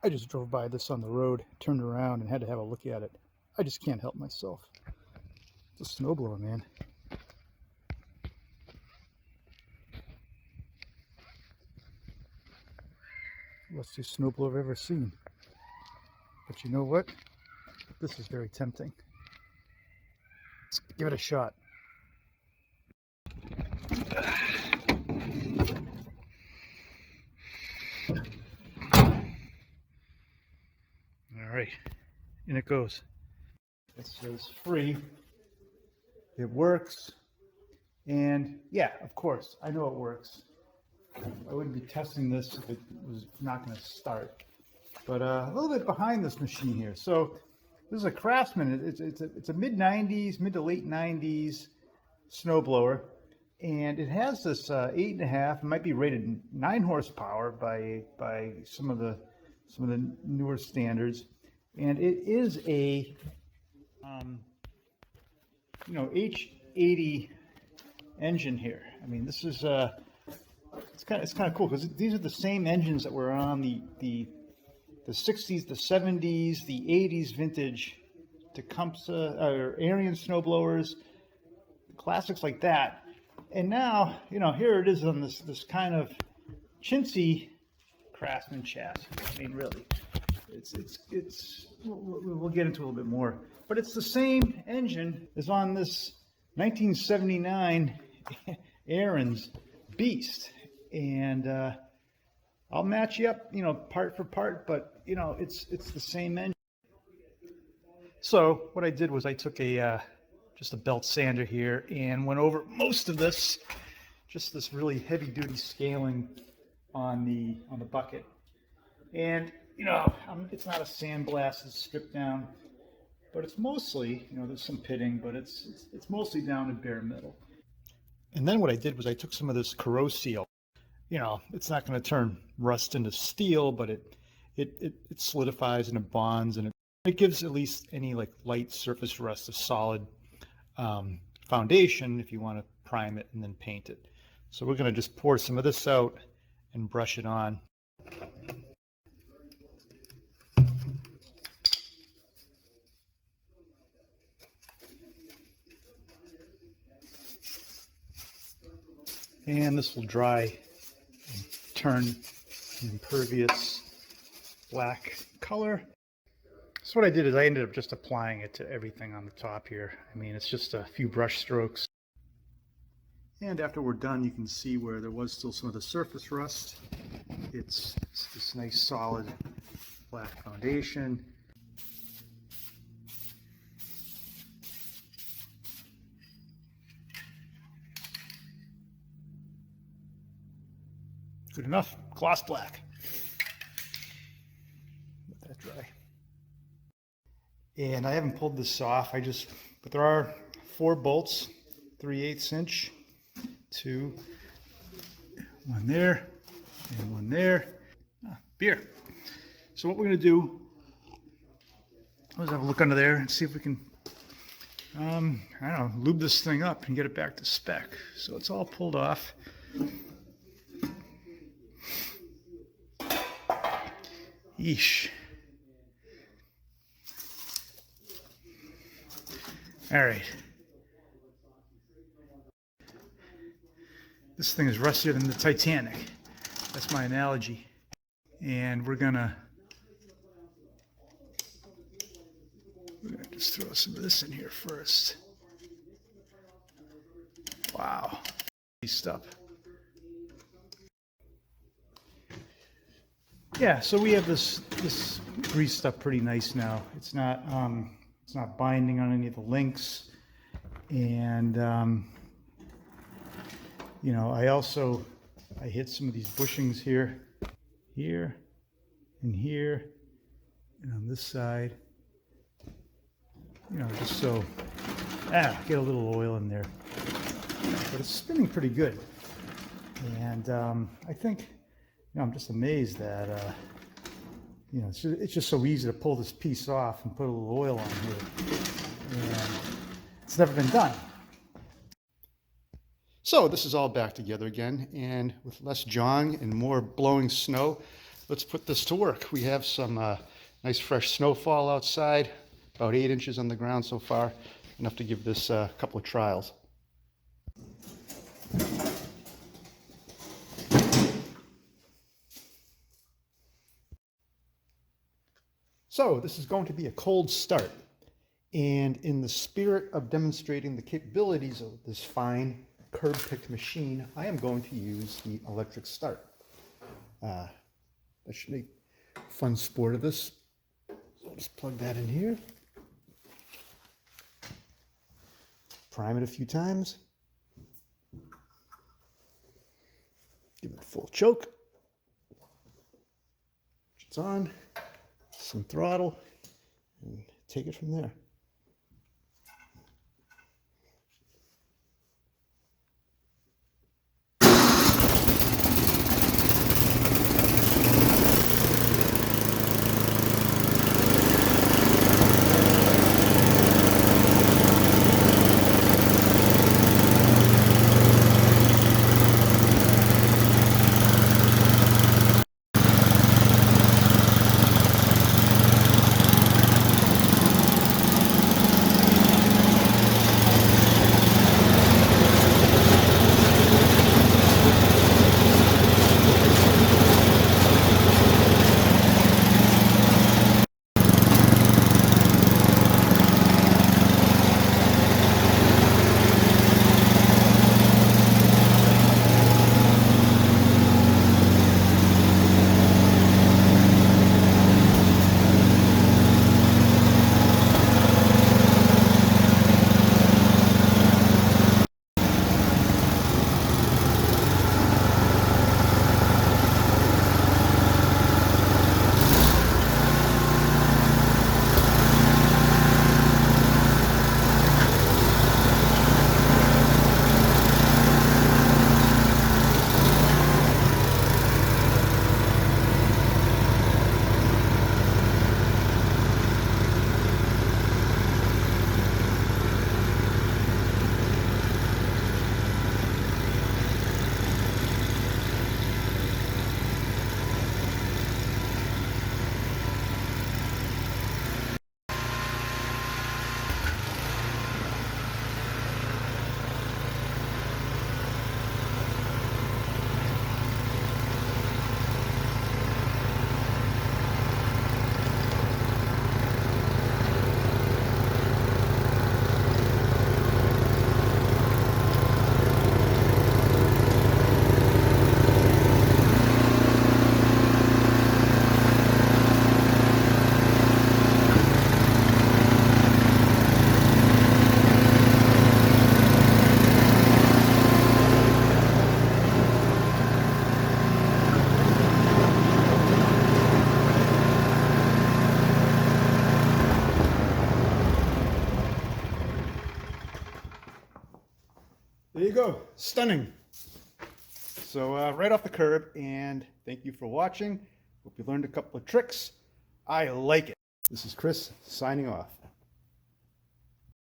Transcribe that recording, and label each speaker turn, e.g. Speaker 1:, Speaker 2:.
Speaker 1: I just drove by this on the road, turned around, and had to have a look at it. I just can't help myself. It's a snowblower, man. Lustiest snowblower I've ever seen. But you know what? This is very tempting. Let's give it a shot. All right, in it goes. It says free. It works. And yeah, of course, I know it works. I wouldn't be testing this if it was not going to start. But a little bit behind this machine here. So this is a Craftsman. It's a mid-90s, mid to late 90s snowblower. And it has this 8.5, it might be rated 9 horsepower by some of the newer standards. And it is a H80 engine here. I mean, this is it's kind of cool because these are the same engines that were on the 60s, the 70s, the 80s vintage Tecumseh or Ariens snowblowers, classics like that. And now, here it is on this kind of chintzy Craftsman chassis. I mean, really, we'll get into a little bit more, but it's the same engine as on this 1979 Ariens Beast, and I'll match you up, part for part, but it's the same engine. So what I did was I took just a belt sander here and went over most of this, just this really heavy duty scaling on the bucket. And it's not a sandblasted strip down, but it's mostly, there's some pitting, but it's mostly down to bare metal. And then what I did was I took some of this corroseal. It's not going to turn rust into steel, but it solidifies and it bonds, and it gives at least any light surface rust a solid foundation if you want to prime it and then paint it. So we're going to just pour some of this out and brush it on. And this will dry and turn an impervious black color. So what I did is I ended up just applying it to everything on the top here. I mean, it's just a few brush strokes. And after we're done, you can see where there was still some of the surface rust. It's this nice solid black foundation. Good enough. Gloss black. Let that dry. And I haven't pulled this off. But there are 4 bolts, 3/8 inch, 2, 1 there, and 1 there. Beer. So what we're going to do is have a look under there and see if we can, lube this thing up and get it back to spec. So it's all pulled off. Yeesh. All right. This thing is rustier than the Titanic. That's my analogy. And we're gonna just throw some of this in here first. Wow. Stuff. Yeah, so we have this greased up pretty nice now. It's not binding on any of the links, and I hit some of these bushings here, and here, and on this side, just so get a little oil in there. But it's spinning pretty good, and I think. I'm just amazed that, it's just so easy to pull this piece off and put a little oil on here. And it's never been done. So this is all back together again, and with less jawing and more blowing snow, let's put this to work. We have some nice fresh snowfall outside, about 8 inches on the ground so far, enough to give this a couple of trials. So this is going to be a cold start, and in the spirit of demonstrating the capabilities of this fine curb picked machine, I am going to use the electric start. That should make a fun sport of this. So I'll just plug that in here. Prime it a few times. Give it a full choke. It's on. Some throttle, and take it from there. There you go, stunning. So right off the curb, and thank you for watching. Hope you learned a couple of tricks. I like it. This is Chris signing off.